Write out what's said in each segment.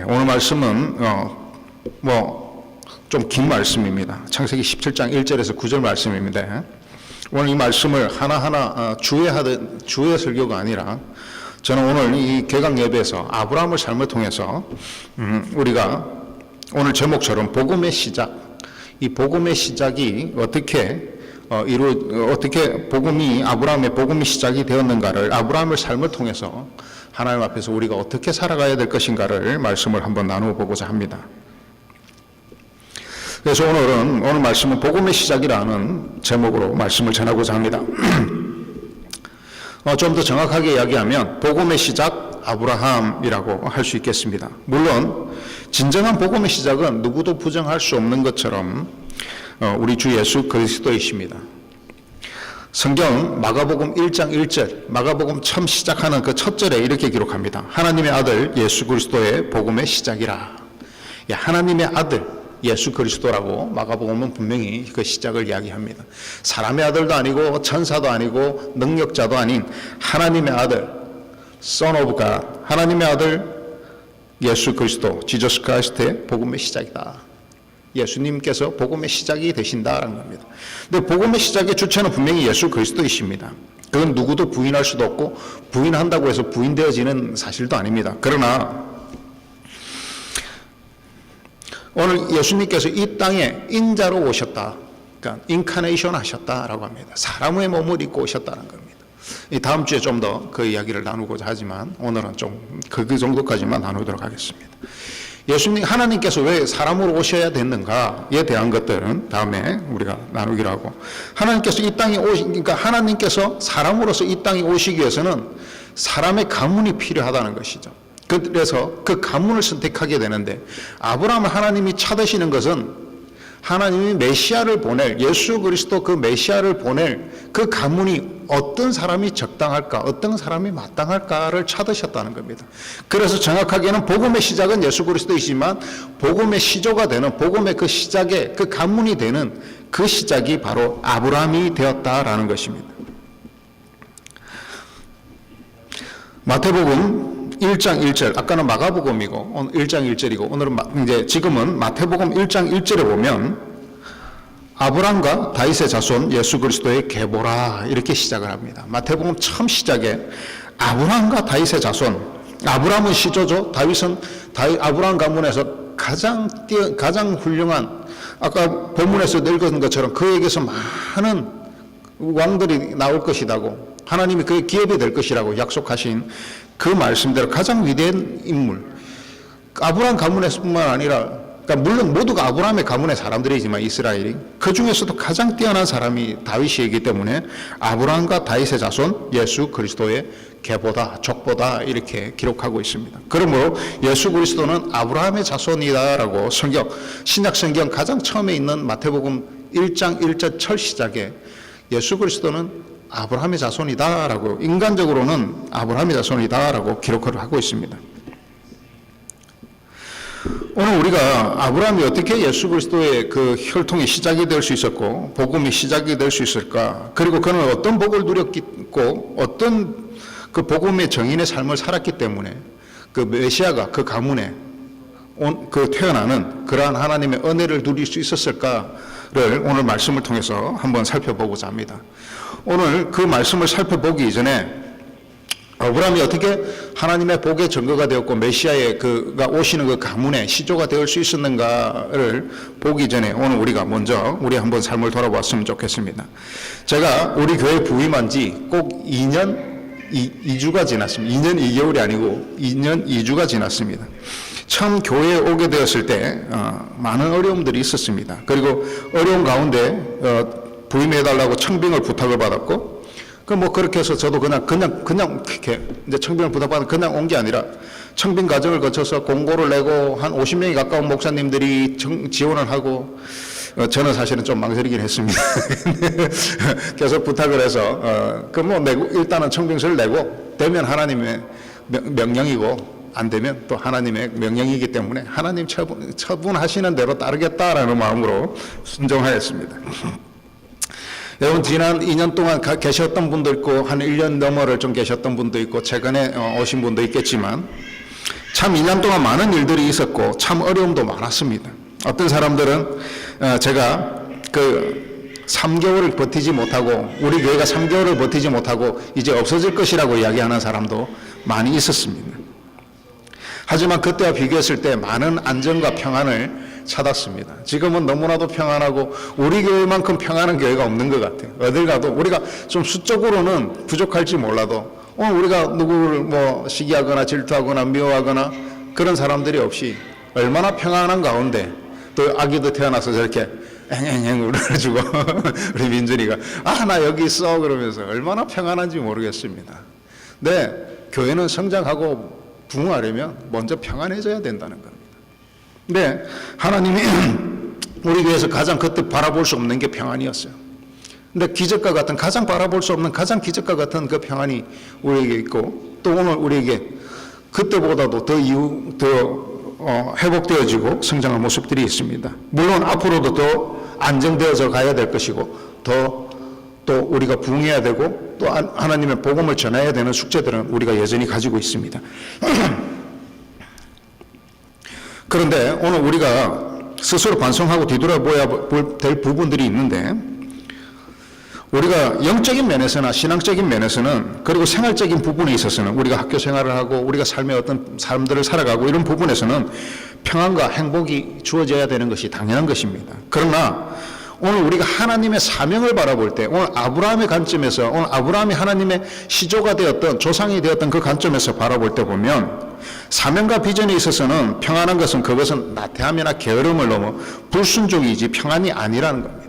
오늘 말씀은 좀 긴 말씀입니다. 창세기 17장 1절에서 9절 말씀입니다. 오늘 이 말씀을 하나하나 주의 설교가 아니라 저는 오늘 이 개강 예배에서 아브라함의 삶을 통해서 우리가 오늘 제목처럼 복음의 시작, 이 복음의 시작이 어떻게 아브라함의 복음이 시작이 되었는가를, 아브라함의 삶을 통해서 하나님 앞에서 우리가 어떻게 살아가야 될 것인가를 말씀을 한번 나누어 보고자 합니다. 그래서 오늘 말씀은 복음의 시작이라는 제목으로 말씀을 전하고자 합니다. 좀 더 정확하게 이야기하면 복음의 시작 아브라함이라고 할 수 있겠습니다. 물론 진정한 복음의 시작은 누구도 부정할 수 없는 것처럼 우리 주 예수 그리스도이십니다. 성경 마가복음 1장 1절, 마가복음 처음 시작하는 그 첫 절에 이렇게 기록합니다. 하나님의 아들 예수 그리스도의 복음의 시작이라. 하나님의 아들 예수 그리스도라고 마가복음은 분명히 그 시작을 이야기합니다. 사람의 아들도 아니고 천사도 아니고 능력자도 아닌 하나님의 아들, Son of God, 하나님의 아들 예수 그리스도, 지저스 크라이스트의 복음의 시작이다. 예수님께서 복음의 시작이 되신다라는 겁니다. 근데 복음의 시작의 주체는 분명히 예수 그리스도이십니다. 그건 누구도 부인할 수도 없고 부인한다고 해서 부인되어지는 사실도 아닙니다. 그러나 오늘 예수님께서 이 땅에 인자로 오셨다. 그러니까 인카네이션 하셨다라고 합니다. 사람의 몸을 입고 오셨다는 겁니다. 이 다음 주에 좀 더 그 이야기를 나누고자 하지만 오늘은 좀 그 정도까지만 나누도록 하겠습니다. 예수님, 하나님께서 왜 사람으로 오셔야 됐는가에 대한 것들은 다음에 우리가 나누기로 하고, 하나님께서 이 땅에 그러니까 하나님께서 사람으로서 이 땅에 오시기 위해서는 사람의 가문이 필요하다는 것이죠. 그래서 그 가문을 선택하게 되는데, 아브라함을 하나님이 찾으시는 것은 하나님이 메시아를 보낼, 예수 그리스도 그 메시아를 보낼 그 가문이 어떤 사람이 적당할까, 어떤 사람이 마땅할까를 찾으셨다는 겁니다. 그래서 정확하게는 복음의 시작은 예수 그리스도이지만 복음의 시조가 되는, 복음의 그 시작의 그 가문이 되는 그 시작이 바로 아브라함이 되었다라는 것입니다. 마태복음 1장 1절, 아까는 마가복음이고 1장 1절이고 오늘은 지금은 마태복음 1장 1절에 보면 아브람과 다윗의 자손 예수 그리스도의 계보라 이렇게 시작을 합니다. 마태복음 처음 시작에 아브람과 다윗의 자손, 아브람은 시조죠. 다윗은 아브람 가문에서 가장 훌륭한, 아까 본문에서 읽은 것처럼 그에게서 많은 왕들이 나올 것이라고, 하나님이 그의 기업이 될 것이라고 약속하신 그 말씀대로 가장 위대한 인물, 아브라함 가문에서뿐만 아니라, 그러니까 물론 모두가 아브라함의 가문의 사람들이지만 이스라엘이 그 중에서도 가장 뛰어난 사람이 다윗이기 때문에 아브라함과 다윗의 자손 예수 그리스도의 계보다, 족보다 이렇게 기록하고 있습니다. 그러므로 예수 그리스도는 아브라함의 자손이다라고 신약 성경 가장 처음에 있는 마태복음 1장 1절 첫 시작에 예수 그리스도는 아브라함의 자손이다라고, 인간적으로는 아브라함의 자손이다라고 기록을 하고 있습니다. 오늘 우리가 아브라함이 어떻게 예수 그리스도의 그 혈통이 시작이 될 수 있었고 복음이 시작이 될 수 있을까, 그리고 그는 어떤 복을 누렸고 어떤 그 복음의 정인의 삶을 살았기 때문에 그 메시아가 그 가문에 태어나는 그러한 하나님의 은혜를 누릴 수 있었을까를 오늘 말씀을 통해서 한번 살펴보고자 합니다. 오늘 그 말씀을 살펴보기 이전에 아브라함이 어떻게 하나님의 복의 증거가 되었고 메시아의 그가 오시는 그 가문의 시조가 되을 수 있었는가를 보기 전에 오늘 우리가 먼저 우리 한번 삶을 돌아봤으면 좋겠습니다. 제가 우리 교회 부임한 지 꼭 2년 2주가 지났습니다. 2년 2개월이 아니고 2년 2주가 지났습니다. 처음 교회에 오게 되었을 때 많은 어려움들이 있었습니다. 그리고 어려운 가운데 부임해달라고 청빙을 부탁을 받았고, 그렇게 해서 저도 그냥 이렇게 이제 청빙을 부탁받은 그냥 온 게 아니라 청빙 과정을 거쳐서 공고를 내고 한 50명이 가까운 목사님들이 지원을 하고, 저는 사실은 좀 망설이긴 했습니다. 계속 부탁을 해서, 일단은 청빙서를 내고, 되면 하나님의 명령이고 안 되면 또 하나님의 명령이기 때문에 하나님 처분하시는 대로 따르겠다라는 마음으로 순종하였습니다. 여러분 지난 2년 동안 계셨던 분도 있고 한 1년 넘어를 좀 계셨던 분도 있고 최근에 오신 분도 있겠지만 참 2년 동안 많은 일들이 있었고 참 어려움도 많았습니다. 어떤 사람들은 제가 그 3개월을 버티지 못하고 우리 교회가 3개월을 버티지 못하고 이제 없어질 것이라고 이야기하는 사람도 많이 있었습니다. 하지만 그때와 비교했을 때 많은 안정과 평안을 찾았습니다. 지금은 너무나도 평안하고 우리 교회만큼 평안한 교회가 없는 것 같아요. 어딜 가도 우리가 좀 수적으로는 부족할지 몰라도 오늘 우리가 누구를 뭐 시기하거나 질투하거나 미워하거나 그런 사람들이 없이 얼마나 평안한 가운데 또 아기도 태어나서 저렇게 앵앵앵 울어주고 우리 민준이가 나 여기 있어 그러면서 얼마나 평안한지 모르겠습니다. 근데 교회는 성장하고 부흥하려면 먼저 평안해져야 된다는 겁니다. 근데 하나님이 우리 교회에서 가장 그때 바라볼 수 없는 게 평안이었어요. 근데 기적과 같은 가장 바라볼 수 없는 가장 기적과 같은 그 평안이 우리에게 있고 또 오늘 우리에게 그때보다도 더 회복되어지고 성장한 모습들이 있습니다. 물론 앞으로도 더 안정되어져 가야 될 것이고 또 우리가 부흥해야 되고 또 하나님의 복음을 전해야 되는 숙제들은 우리가 여전히 가지고 있습니다. 그런데 오늘 우리가 스스로 반성하고 뒤돌아봐야 될 부분들이 있는데 우리가 영적인 면에서나 신앙적인 면에서는 그리고 생활적인 부분에 있어서는 우리가 학교 생활을 하고 우리가 삶의 어떤 삶들을 살아가고 이런 부분에서는 평안과 행복이 주어져야 되는 것이 당연한 것입니다. 그러나 오늘 우리가 하나님의 사명을 바라볼 때 오늘 아브라함의 관점에서 오늘 아브라함이 하나님의 시조가 되었던 조상이 되었던 그 관점에서 바라볼 때 보면 사명과 비전에 있어서는 평안한 것은 그것은 나태함이나 게으름을 넘어 불순종이지 평안이 아니라는 겁니다.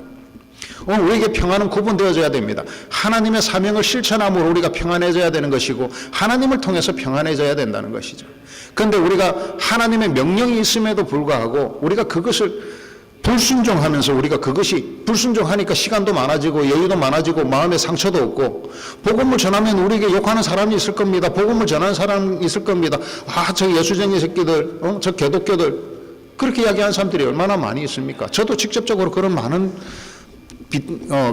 오늘 우리에게 평안은 구분되어져야 됩니다. 하나님의 사명을 실천함으로 우리가 평안해져야 되는 것이고 하나님을 통해서 평안해져야 된다는 것이죠. 그런데 우리가 하나님의 명령이 있음에도 불구하고 우리가 그것을 불순종하면서 우리가 그것이 불순종하니까 시간도 많아지고 여유도 많아지고 마음의 상처도 없고 복음을 전하면 우리에게 욕하는 사람이 있을 겁니다. 복음을 전하는 사람이 있을 겁니다. 저 예수쟁이 새끼들, 저 개독교들 그렇게 이야기하는 사람들이 얼마나 많이 있습니까? 저도 직접적으로 그런 많은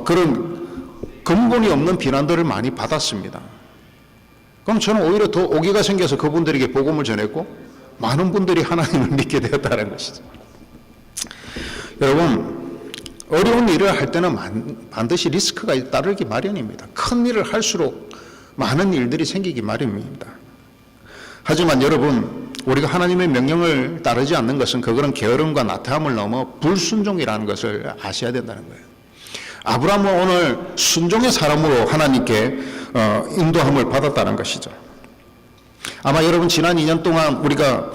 그런 근본이 없는 비난들을 많이 받았습니다. 그럼 저는 오히려 더 오기가 생겨서 그분들에게 복음을 전했고 많은 분들이 하나님을 믿게 되었다는 것이죠. 여러분 어려운 일을 할 때는 반드시 리스크가 따르기 마련입니다. 큰 일을 할수록 많은 일들이 생기기 마련입니다. 하지만 여러분 우리가 하나님의 명령을 따르지 않는 것은 그거는 게으름과 나태함을 넘어 불순종이라는 것을 아셔야 된다는 거예요. 아브라함은 오늘 순종의 사람으로 하나님께 인도함을 받았다는 것이죠. 아마 여러분 지난 2년 동안 우리가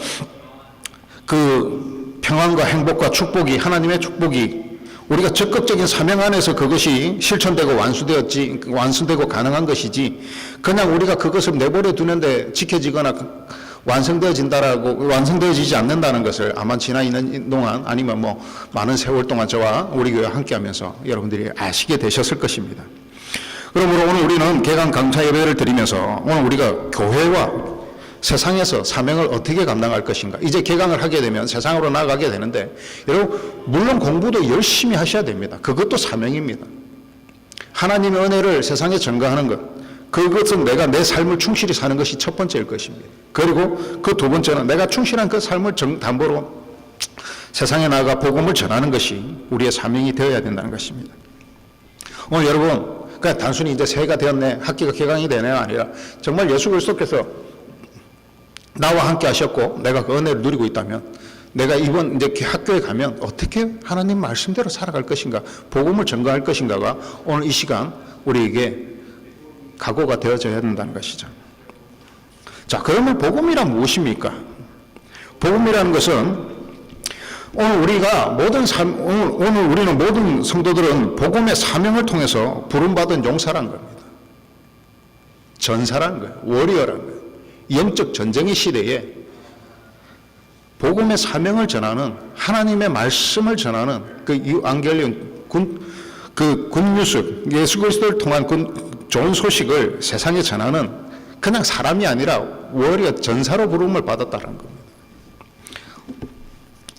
그 평안과 행복과 축복이 하나님의 축복이 우리가 적극적인 사명 안에서 그것이 실천되고 완수되고 가능한 것이지 그냥 우리가 그것을 내버려 두는데 지켜지거나 완성되어지지 않는다는 것을 아마 지난 2년 동안 아니면 뭐 많은 세월 동안 저와 우리 교회 함께하면서 여러분들이 아시게 되셨을 것입니다. 그러므로 오늘 우리는 개강 강차 예배를 드리면서 오늘 우리가 교회와 세상에서 사명을 어떻게 감당할 것인가. 이제 개강을 하게 되면 세상으로 나아가게 되는데 여러분 물론 공부도 열심히 하셔야 됩니다. 그것도 사명입니다. 하나님의 은혜를 세상에 전가하는 것, 그것은 내가 내 삶을 충실히 사는 것이 첫 번째일 것입니다. 그리고 그 두 번째는 내가 충실한 그 삶을 담보로 세상에 나아가 복음을 전하는 것이 우리의 사명이 되어야 된다는 것입니다. 오늘 여러분 그냥 단순히 이제 새해가 되었네, 학기가 개강이 되네가 아니라 정말 예수 그리스도께서 나와 함께 하셨고 내가 그 은혜를 누리고 있다면 내가 이번 이제 학교에 가면 어떻게 하나님 말씀대로 살아갈 것인가, 복음을 전가할 것인가가 오늘 이 시간 우리에게 각오가 되어져야 된다는 것이죠. 자, 그러면 복음이란 무엇입니까? 복음이라는 것은 오늘 우리는 모든 성도들은 복음의 사명을 통해서 부름받은 용사란 겁니다. 전사라는 거예요. 워리어라는 거예요. 영적 전쟁의 시대에 복음의 사명을 전하는 하나님의 말씀을 전하는 그 이방겔리온 굿뉴스 예수 그리스도를 통한 좋은 소식을 세상에 전하는 그냥 사람이 아니라 오히려 전사로 부름을 받았다는 겁니다.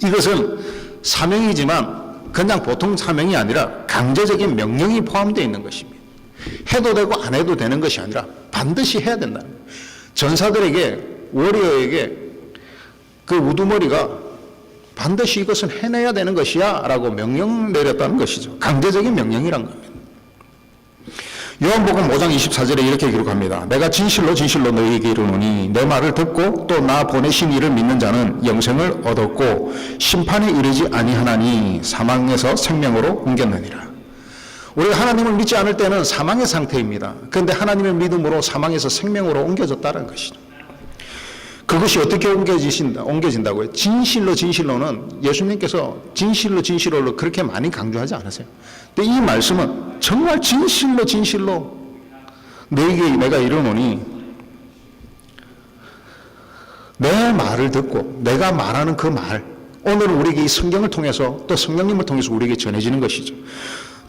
이것은 사명이지만 그냥 보통 사명이 아니라 강제적인 명령이 포함되어 있는 것입니다. 해도 되고 안 해도 되는 것이 아니라 반드시 해야 된다는 거예요. 전사들에게, 워리어에게 그 우두머리가 반드시 이것은 해내야 되는 것이야 라고 명령 내렸다는 것이죠. 강제적인 명령이란 겁니다. 요한복음 5장 24절에 이렇게 기록합니다. 내가 진실로 진실로 너희에게 이르노니 내 말을 듣고 또 나 보내신 이를 믿는 자는 영생을 얻었고 심판에 이르지 아니하나니 사망에서 생명으로 옮겼느니라. 우리가 하나님을 믿지 않을 때는 사망의 상태입니다. 그런데 하나님의 믿음으로 사망에서 생명으로 옮겨졌다는 것이죠. 그것이 어떻게 옮겨진다고요? 진실로 진실로는 예수님께서 진실로 진실로 그렇게 많이 강조하지 않으세요. 근데 이 말씀은 정말 진실로 진실로 너에게 내가 이르노니 내 말을 듣고 내가 말하는 그 말, 오늘 우리에게 이 성경을 통해서 또 성령님을 통해서 우리에게 전해지는 것이죠.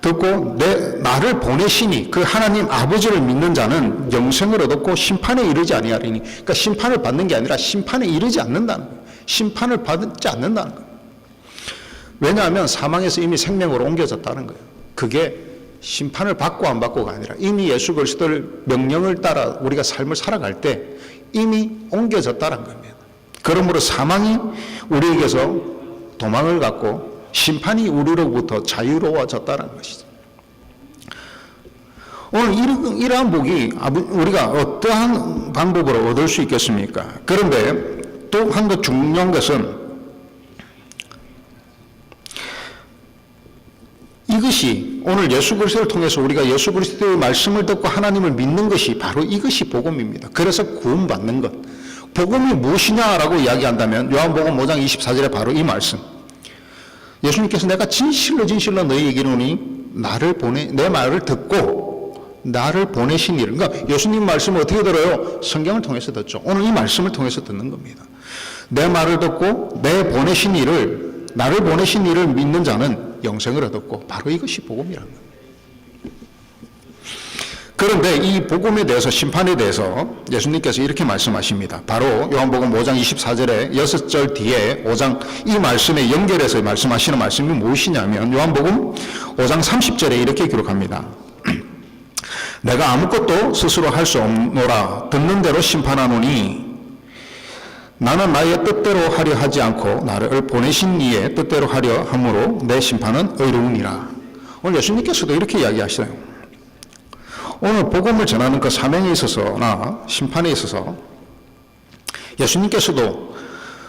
듣고 내 나를 보내시니 그 하나님 아버지를 믿는 자는 영생을 얻었고 심판에 이르지 아니하리니, 그러니까 심판을 받는 게 아니라 심판에 이르지 않는다는 거예요. 심판을 받지 않는다는 거예요. 왜냐하면 사망에서 이미 생명으로 옮겨졌다는 거예요. 그게 심판을 받고 안 받고가 아니라 이미 예수 그리스도를 명령을 따라 우리가 삶을 살아갈 때 이미 옮겨졌다는 겁니다. 그러므로 사망이 우리에게서 도망을 갖고 심판이 우리로부터 자유로워졌다는 것이죠. 오늘 이러한 복이 우리가 어떠한 방법으로 얻을 수 있겠습니까? 그런데 또 한 더 중요한 것은 이것이 오늘 예수 그리스도를 통해서 우리가 예수 그리스도의 말씀을 듣고 하나님을 믿는 것이 바로 이것이 복음입니다. 그래서 구원받는 것. 복음이 무엇이냐라고 이야기한다면 요한복음 5장 24절에 바로 이 말씀. 예수님께서 내가 진실로 진실로 너희에게 이르노니 내 말을 듣고 나를 보내신 이를, 그러니까 예수님 말씀을 어떻게 들어요? 성경을 통해서 듣죠. 오늘 이 말씀을 통해서 듣는 겁니다. 내 말을 듣고 나를 보내신 이를 믿는 자는 영생을 얻었고 바로 이것이 복음이라는 겁니다. 그런데 이 복음에 대해서, 심판에 대해서 예수님께서 이렇게 말씀하십니다. 바로 요한복음 5장 24절에 6절 뒤에 5장 이 말씀에 연결해서 말씀하시는 말씀이 무엇이냐면 요한복음 5장 30절에 이렇게 기록합니다. 내가 아무것도 스스로 할 수 없노라. 듣는 대로 심판하노니 나는 나의 뜻대로 하려 하지 않고 나를 보내신 이의 뜻대로 하려 함으로 내 심판은 의로우니라. 오늘 예수님께서도 이렇게 이야기하시어요. 오늘 복음을 전하는 그 사명에 있어서나 심판에 있어서 예수님께서도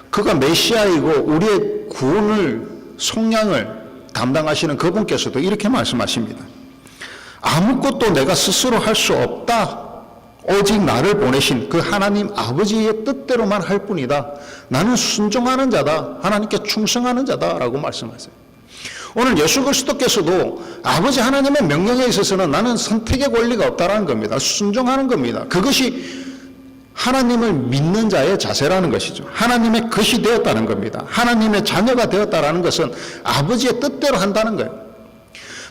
그가 메시아이고 우리의 구원을, 속량을 담당하시는 그분께서도 이렇게 말씀하십니다. 아무것도 내가 스스로 할 수 없다. 오직 나를 보내신 그 하나님 아버지의 뜻대로만 할 뿐이다. 나는 순종하는 자다. 하나님께 충성하는 자다라고 말씀하세요. 오늘 예수 그리스도께서도 아버지 하나님의 명령에 있어서는 나는 선택의 권리가 없다라는 겁니다. 순종하는 겁니다. 그것이 하나님을 믿는 자의 자세라는 것이죠. 하나님의 것이 되었다는 겁니다. 하나님의 자녀가 되었다라는 것은 아버지의 뜻대로 한다는 거예요.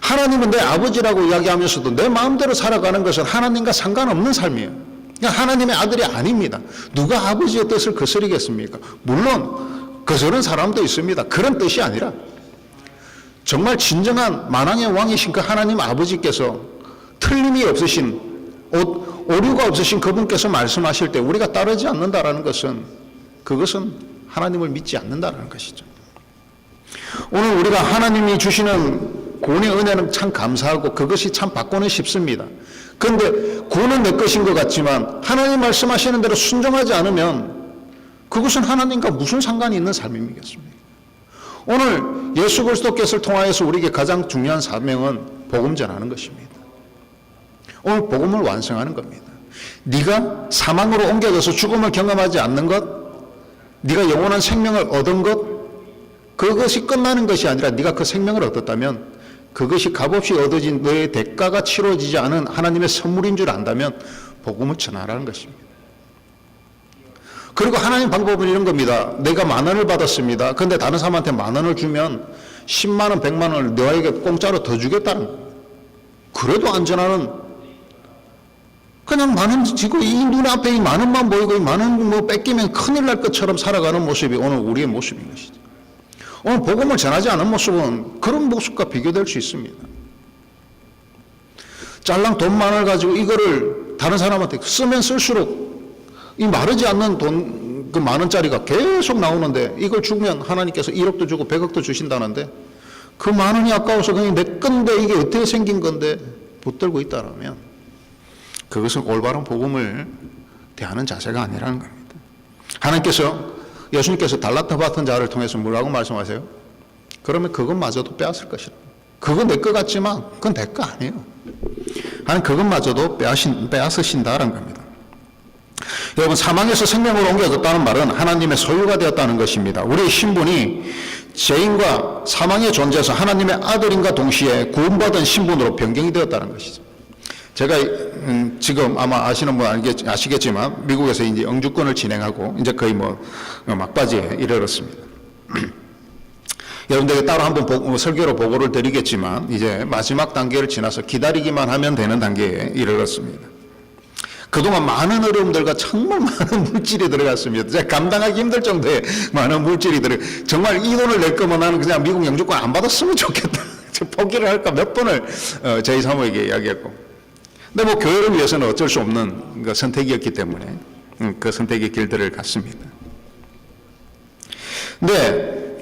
하나님은 내 아버지라고 이야기하면서도 내 마음대로 살아가는 것은 하나님과 상관없는 삶이에요. 그러니까 하나님의 아들이 아닙니다. 누가 아버지의 뜻을 거스리겠습니까? 물론 거스른 사람도 있습니다. 그런 뜻이 아니라 정말 진정한 만왕의 왕이신 그 하나님 아버지께서 틀림이 없으신, 오류가 없으신 그분께서 말씀하실 때 우리가 따르지 않는다라는 것은 그것은 하나님을 믿지 않는다라는 것이죠. 오늘 우리가 하나님이 주시는 구원의 은혜는 참 감사하고 그것이 참 받고는 싶습니다. 그런데 구원은 내 것인 것 같지만 하나님 말씀하시는 대로 순종하지 않으면 그것은 하나님과 무슨 상관이 있는 삶이겠습니까? 오늘 예수 그리스도께서를 통하여서 우리에게 가장 중요한 사명은 복음 전하는 것입니다. 오늘 복음을 완성하는 겁니다. 네가 사망으로 옮겨져서 죽음을 경험하지 않는 것, 네가 영원한 생명을 얻은 것, 그것이 끝나는 것이 아니라 네가 그 생명을 얻었다면 그것이 값없이 얻어진 너의 대가가 치러지지 않은 하나님의 선물인 줄 안다면 복음을 전하라는 것입니다. 그리고 하나님 방법은 이런 겁니다. 내가 10,000원을 받았습니다. 그런데 다른 사람한테 10,000원을 주면 10만 원, 100만 원을 너에게 공짜로 더 주겠다는 거예요. 그래도 안 전하는 그냥 만원 지고 이 눈앞에 이 만원만 보이고 이 만원 뭐 뺏기면 큰일 날 것처럼 살아가는 모습이 오늘 우리의 모습인 것이죠. 오늘 복음을 전하지 않은 모습은 그런 모습과 비교될 수 있습니다. 짤랑 돈 많을 가지고 이거를 다른 사람한테 쓰면 쓸수록 이 마르지 않는 돈 그 만 원짜리가 계속 나오는데 이걸 주면 하나님께서 1억도 주고 100억도 주신다는데 그 만 원이 아까워서 그냥 내 건데 이게 어떻게 생긴 건데 붙들고 있다라면 그것은 올바른 복음을 대하는 자세가 아니라는 겁니다. 하나님께서 예수님께서 달란트 받은 자를 통해서 뭐라고 말씀하세요? 그러면 그것마저도 빼앗을 것이라. 그건 내 것 같지만 그건 내 거 아니에요. 하나님 그것마저도 빼앗으신다는 겁니다. 여러분, 사망에서 생명으로 옮겨졌다는 말은 하나님의 소유가 되었다는 것입니다. 우리의 신분이 죄인과 사망의 존재에서 하나님의 아들인과 동시에 구원받은 신분으로 변경이 되었다는 것이죠. 제가 지금 아마 아시는 분 아시겠지만 미국에서 이제 영주권을 진행하고 이제 거의 막바지에 이르렀습니다. 여러분들에게 따로 한번 설교로 보고를 드리겠지만 이제 마지막 단계를 지나서 기다리기만 하면 되는 단계에 이르렀습니다. 그동안 많은 어려움들과 정말 많은 물질이 들어갔습니다. 제가 감당하기 힘들 정도의 많은 물질이 정말 이 돈을 낼 거면 나는 그냥 미국 영주권 안 받았으면 좋겠다. 포기를 할까 몇 번을 저희 사모에게 이야기했고. 근데 교회를 위해서는 어쩔 수 없는 그 선택이었기 때문에 그 선택의 길들을 갔습니다. 근데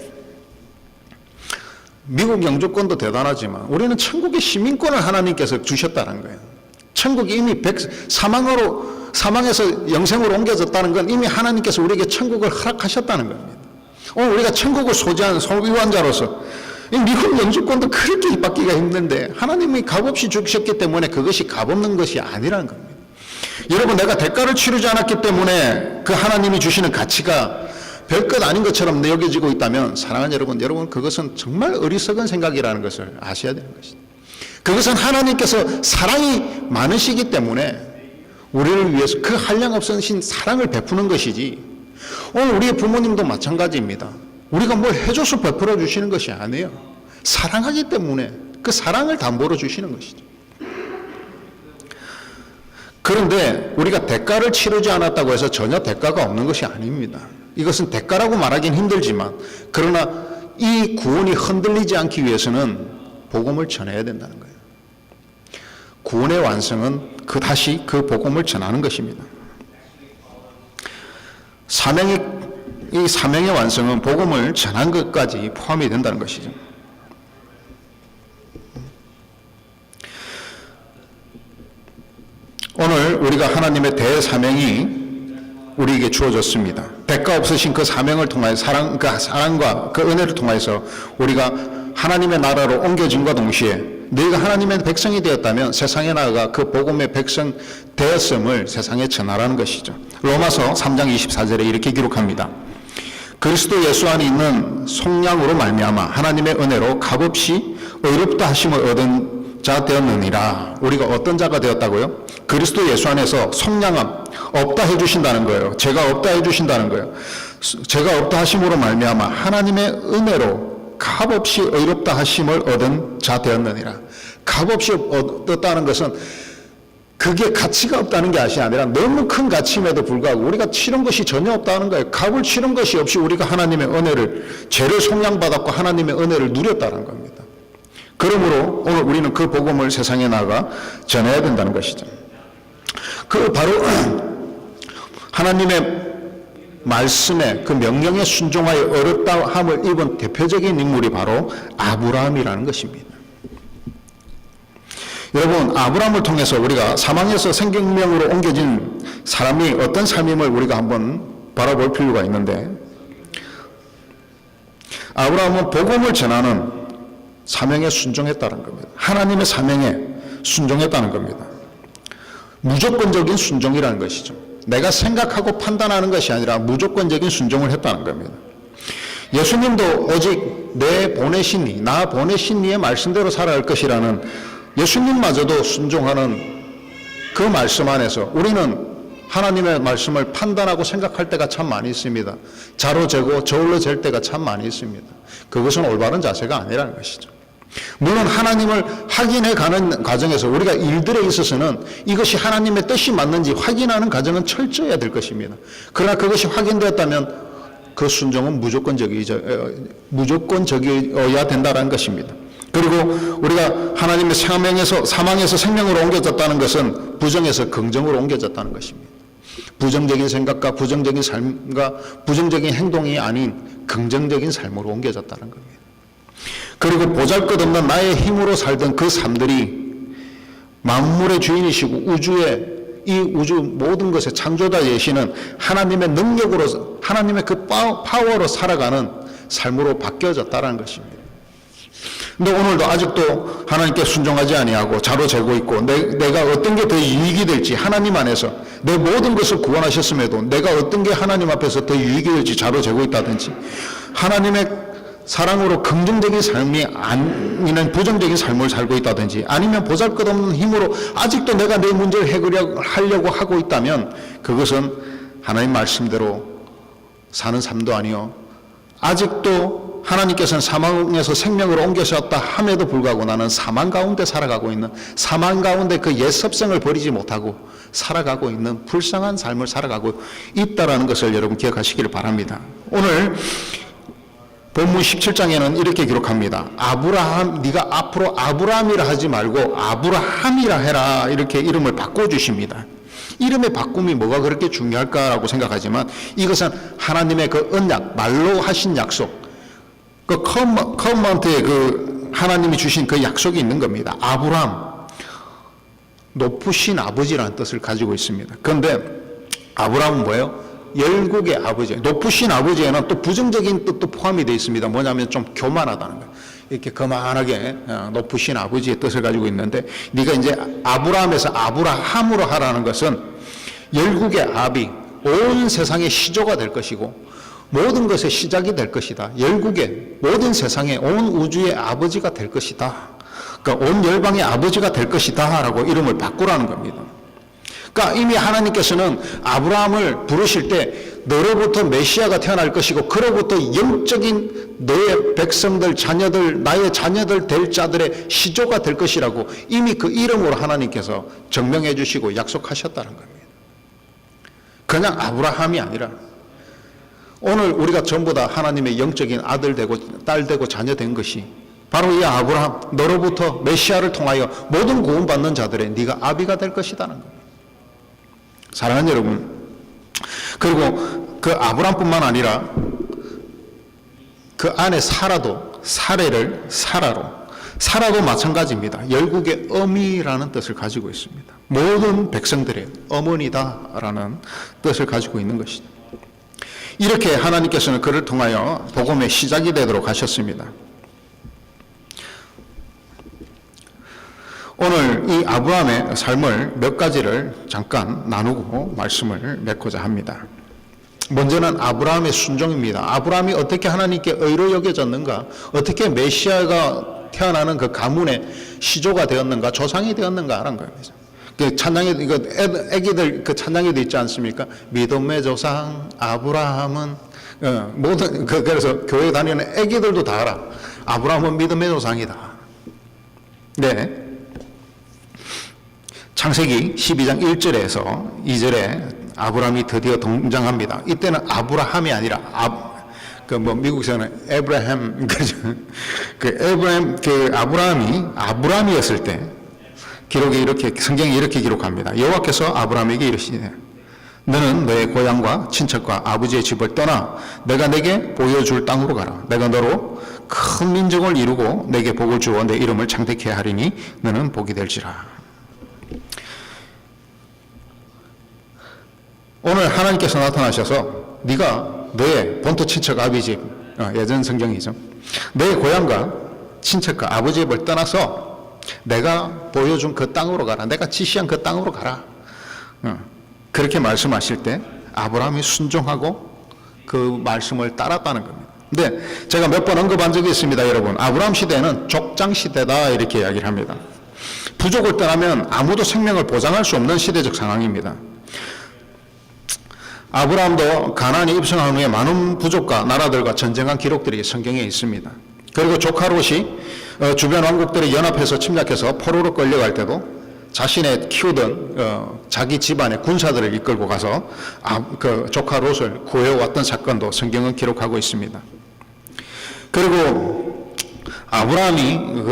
미국 영주권도 대단하지만 우리는 천국의 시민권을 하나님께서 주셨다는 거예요. 천국이 이미 사망에서 영생으로 옮겨졌다는 건 이미 하나님께서 우리에게 천국을 허락하셨다는 겁니다. 오늘 우리가 천국을 소지한 소유환자로서 미국 영주권도 그렇게 입받기가 힘든데 하나님이 값없이 주셨기 때문에 그것이 값없는 것이 아니라는 겁니다. 여러분, 내가 대가를 치르지 않았기 때문에 그 하나님이 주시는 가치가 별것 아닌 것처럼 여겨지고 있다면 사랑하는 여러분 그것은 정말 어리석은 생각이라는 것을 아셔야 되는 것입니다. 그것은 하나님께서 사랑이 많으시기 때문에 우리를 위해서 그 한량없으신 사랑을 베푸는 것이지, 오늘 우리의 부모님도 마찬가지입니다. 우리가 뭘 해줘서 베풀어 주시는 것이 아니에요. 사랑하기 때문에 그 사랑을 담보로 주시는 것이죠. 그런데 우리가 대가를 치르지 않았다고 해서 전혀 대가가 없는 것이 아닙니다. 이것은 대가라고 말하기는 힘들지만 그러나 이 구원이 흔들리지 않기 위해서는 복음을 전해야 된다는 거예요. 구원의 완성은 다시 그 복음을 전하는 것입니다. 이 사명의 완성은 복음을 전한 것까지 포함이 된다는 것이죠. 오늘 우리가 하나님의 대사명이 우리에게 주어졌습니다. 대가 없으신 그 사명을 통하여 사랑과 그 은혜를 통해서 우리가 하나님의 나라로 옮겨짐과 동시에 너희가 하나님의 백성이 되었다면 세상에 나아가 그 복음의 백성 되었음을 세상에 전하라는 것이죠. 로마서 3장 24절에 이렇게 기록합니다. 그리스도 예수 안에 있는 속량으로 말미암아 하나님의 은혜로 값없이 의롭다 하심을 얻은 자 되었느니라. 우리가 어떤 자가 되었다고요? 그리스도 예수 안에서 속량함, 없다 해주신다는 거예요. 제가 없다 해주신다는 거예요. 제가 없다 하심으로 말미암아 하나님의 은혜로 값없이 의롭다 하심을 얻은 자 되었느니라. 값없이 얻었다는 것은 그게 가치가 없다는 것이 아니라 너무 큰 가치임에도 불구하고 우리가 치른 것이 전혀 없다는 거예요. 값을 치른 것이 없이 우리가 하나님의 은혜를, 죄를 속량받았고 하나님의 은혜를 누렸다는 겁니다. 그러므로 오늘 우리는 그 복음을 세상에 나가 전해야 된다는 것이죠. 그 바로 하나님의 말씀에 그 명령에 순종하여 어렵다함을 입은 대표적인 인물이 바로 아브라함이라는 것입니다. 여러분, 아브라함을 통해서 우리가 사망에서 생명으로 옮겨진 사람이 어떤 삶임을 우리가 한번 바라볼 필요가 있는데, 아브라함은 복음을 전하는 사명에 순종했다는 겁니다. 하나님의 사명에 순종했다는 겁니다. 무조건적인 순종이라는 것이죠. 내가 생각하고 판단하는 것이 아니라 무조건적인 순종을 했다는 겁니다. 예수님도 오직 나 보내신 이의 말씀대로 살아갈 것이라는 예수님마저도 순종하는 그 말씀 안에서 우리는 하나님의 말씀을 판단하고 생각할 때가 참 많이 있습니다. 자로 재고 저울로 잴 때가 참 많이 있습니다. 그것은 올바른 자세가 아니라는 것이죠. 물론 하나님을 확인해 가는 과정에서 우리가 일들에 있어서는 이것이 하나님의 뜻이 맞는지 확인하는 과정은 철저해야 될 것입니다. 그러나 그것이 확인되었다면 그 순종은 무조건적이어야 된다는 것입니다. 그리고 우리가 하나님의 사망에서 생명으로 옮겨졌다는 것은 부정에서 긍정으로 옮겨졌다는 것입니다. 부정적인 생각과 부정적인 삶과 부정적인 행동이 아닌 긍정적인 삶으로 옮겨졌다는 겁니다. 그리고 보잘것없는 나의 힘으로 살던 그 삶들이 만물의 주인이시고 이 우주 모든 것의 창조자 되시는 하나님의 능력으로, 하나님의 그 파워로 살아가는 삶으로 바뀌어졌다는 것입니다. 근데 오늘도 아직도 하나님께 순종하지 아니하고 자로 재고 있고 내가 어떤 게 더 유익이 될지, 하나님 안에서 내 모든 것을 구원하셨음에도 내가 어떤 게 하나님 앞에서 더 유익이 될지 자로 재고 있다든지, 하나님의 사랑으로 긍정적인 삶이 아니면 부정적인 삶을 살고 있다든지, 아니면 보잘것없는 힘으로 아직도 내가 내 문제를 해결하려고 하고 있다면 그것은 하나님 말씀대로 사는 삶도 아니요, 아직도 하나님께서는 사망에서 생명으로 옮겨셨다 함에도 불구하고 나는 사망 가운데 살아가고 있는, 사망 가운데 그 옛 습성을 버리지 못하고 살아가고 있는 불쌍한 삶을 살아가고 있다는 것을 여러분 기억하시기를 바랍니다. 오늘 본문 17장에는 이렇게 기록합니다. 아브라함, 네가 앞으로 아브라함이라 하지 말고 아브라함이라 해라, 이렇게 이름을 바꿔주십니다. 이름의 바꿈이 뭐가 그렇게 중요할까라고 생각하지만 이것은 하나님의 그 언약, 말로 하신 약속, 그 커먼트에 그 하나님이 주신 그 약속이 있는 겁니다. 아브라함, 높으신 아버지라는 뜻을 가지고 있습니다. 그런데 아브라함은 뭐예요? 열국의 아버지. 높으신 아버지에는 또 부정적인 뜻도 포함이 되어 있습니다. 뭐냐면 좀 교만하다는 거예요. 이렇게 거만하게 높으신 아버지의 뜻을 가지고 있는데, 네가 이제 아브라함에서 아브라함으로 하라는 것은 열국의 아비, 온 세상의 시조가 될 것이고 모든 것의 시작이 될 것이다. 열국의 모든 세상의 온 우주의 아버지가 될 것이다. 그러니까 온 열방의 아버지가 될 것이다 라고 이름을 바꾸라는 겁니다. 그러니까 이미 하나님께서는 아브라함을 부르실 때 너로부터 메시아가 태어날 것이고 그로부터 영적인 너의 백성들, 자녀들, 나의 자녀들 될 자들의 시조가 될 것이라고 이미 그 이름으로 하나님께서 증명해 주시고 약속하셨다는 겁니다. 그냥 아브라함이 아니라 오늘 우리가 전부 다 하나님의 영적인 아들 되고 딸 되고 자녀 된 것이 바로 이 아브라함, 너로부터 메시아를 통하여 모든 구원받는 자들의 네가 아비가 될 것이라는 겁니다. 사랑하는 여러분, 그리고 그 아브라함뿐만 아니라 그 안에 사라도, 사례를 사라도 마찬가지입니다. 열국의 어미라는 뜻을 가지고 있습니다. 모든 백성들의 어머니다라는 뜻을 가지고 있는 것이죠. 이렇게 하나님께서는 그를 통하여 복음의 시작이 되도록 하셨습니다. 오늘 이 아브라함의 삶을 몇 가지를 잠깐 나누고 말씀을 맺고자 합니다. 먼저는 아브라함의 순종입니다. 아브라함이 어떻게 하나님께 의로 여겨졌는가, 어떻게 메시아가 태어나는 그 가문의 시조가 되었는가, 조상이 되었는가 하는 거예요. 그 찬양에, 이거 애기들 그 찬양에도 있지 않습니까? 믿음의 조상 아브라함은, 모든, 그래서 교회 다니는 애기들도 다 알아. 아브라함은 믿음의 조상이다. 네. 창세기 12장 1절에서 2절에 아브라함이 드디어 등장합니다. 이때는 아브라함이 아니라 미국에서는 에브라햄, 아브라함이 아브라함이었을 때 기록이 이렇게, 성경이 이렇게 기록합니다. 여호와께서 아브라함에게 이르시되 너는 너의 고향과 친척과 아버지의 집을 떠나 내가 내게 보여줄 땅으로 가라. 내가 너로 큰 민족을 이루고 내게 복을 주어 내 이름을 창대케 하리니 너는 복이 될지라. 오늘 하나님께서 나타나셔서 네가 너의 본토 친척 아비 집, 예전 성경이죠, 내 고향과 친척과 아버지의 집을 떠나서 내가 보여준 그 땅으로 가라. 내가 지시한 그 땅으로 가라. 그렇게 말씀하실 때 아브라함이 순종하고 그 말씀을 따랐다는 겁니다. 근데 제가 몇 번 언급한 적이 있습니다. 여러분, 아브라함 시대는 족장 시대다 이렇게 이야기를 합니다. 부족을 떠나면 아무도 생명을 보장할 수 없는 시대적 상황입니다. 아브라함도 가나안에 입성한 후에 많은 부족과 나라들과 전쟁한 기록들이 성경에 있습니다. 그리고 조카 롯이 주변 왕국들이 연합해서 침략해서 포로로 끌려갈 때도 자신의 키우던 자기 집안의 군사들을 이끌고 가서 그 조카 롯을 구해왔던 사건도 성경은 기록하고 있습니다. 그리고 아브라함이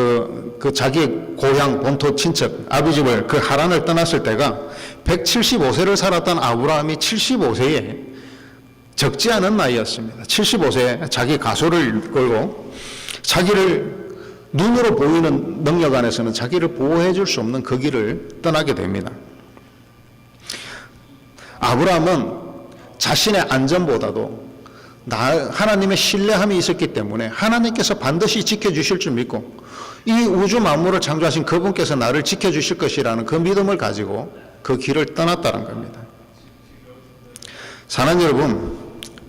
그 자기 고향 본토 친척 아비집을 그 하란을 떠났을 때가 175세를 살았던 아브라함이 75세에 적지 않은 나이였습니다. 75세에 자기 가소를 이끌고 자기를 눈으로 보이는 능력 안에서는 자기를 보호해 줄 수 없는 그 길을 떠나게 됩니다. 아브라함은 자신의 안전보다도 하나님의 신뢰함이 있었기 때문에 하나님께서 반드시 지켜주실 줄 믿고 이 우주 만물을 창조하신 그분께서 나를 지켜주실 것이라는 그 믿음을 가지고 그 길을 떠났다는 겁니다. 사랑하는 여러분,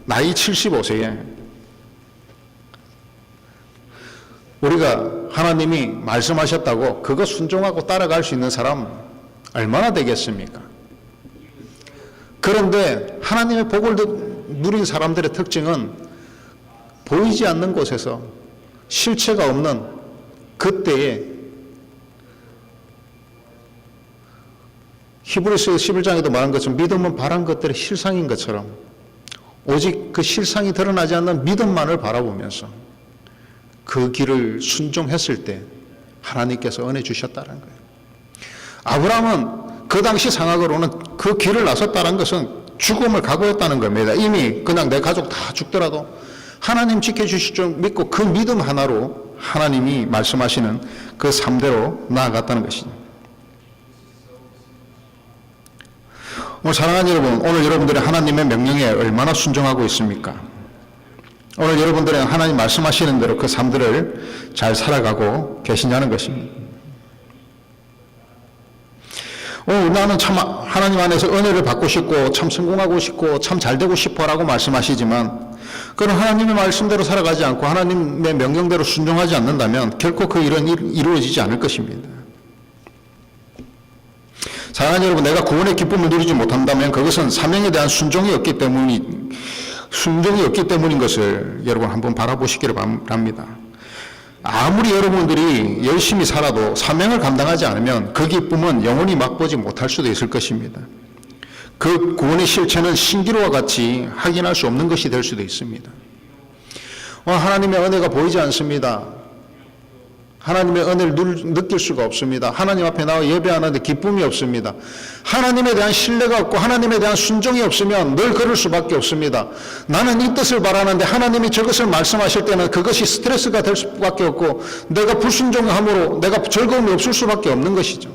나이 75세에 우리가 하나님이 말씀하셨다고 그거 순종하고 따라갈 수 있는 사람 얼마나 되겠습니까? 그런데 하나님의 복을 누린 사람들의 특징은 보이지 않는 곳에서 실체가 없는 그때에 히브리서 11장에도 말한 것처럼 믿음은 바란 것들의 실상인 것처럼 오직 그 실상이 드러나지 않는 믿음만을 바라보면서 그 길을 순종했을 때 하나님께서 은혜 주셨다는 거예요. 아브라함은 그 당시 상황으로는 그 길을 나섰다는 것은 죽음을 각오했다는 겁니다. 이미 그냥 내 가족 다 죽더라도 하나님 지켜주실 줄 믿고 그 믿음 하나로 하나님이 말씀하시는 그 삶대로 나아갔다는 것입니다. 오늘 사랑하는 여러분, 오늘 여러분들이 하나님의 명령에 얼마나 순종하고 있습니까? 오늘 여러분들은 하나님 말씀하시는 대로 그 삶들을 잘 살아가고 계시냐는 것입니다. 나는 참 하나님 안에서 은혜를 받고 싶고 참 성공하고 싶고 참 잘되고 싶어라고 말씀하시지만 그런 하나님의 말씀대로 살아가지 않고 하나님의 명령대로 순종하지 않는다면 결코 그 일은 이루어지지 않을 것입니다. 사랑하는 여러분, 내가 구원의 기쁨을 누리지 못한다면 그것은 사명에 대한 순종이 없기 때문인 것을 여러분 한번 바라보시기를 바랍니다. 아무리 여러분들이 열심히 살아도 사명을 감당하지 않으면 그 기쁨은 영원히 맛보지 못할 수도 있을 것입니다. 그 구원의 실체는 신기루와 같이 확인할 수 없는 것이 될 수도 있습니다. 하나님의 은혜가 보이지 않습니다. 하나님의 은혜를 느낄 수가 없습니다. 하나님 앞에 나와 예배하는데 기쁨이 없습니다. 하나님에 대한 신뢰가 없고 하나님에 대한 순종이 없으면 늘 그럴 수밖에 없습니다. 나는 이 뜻을 바라는데 하나님이 저것을 말씀하실 때는 그것이 스트레스가 될 수밖에 없고 내가 불순종함으로 내가 즐거움이 없을 수밖에 없는 것이죠.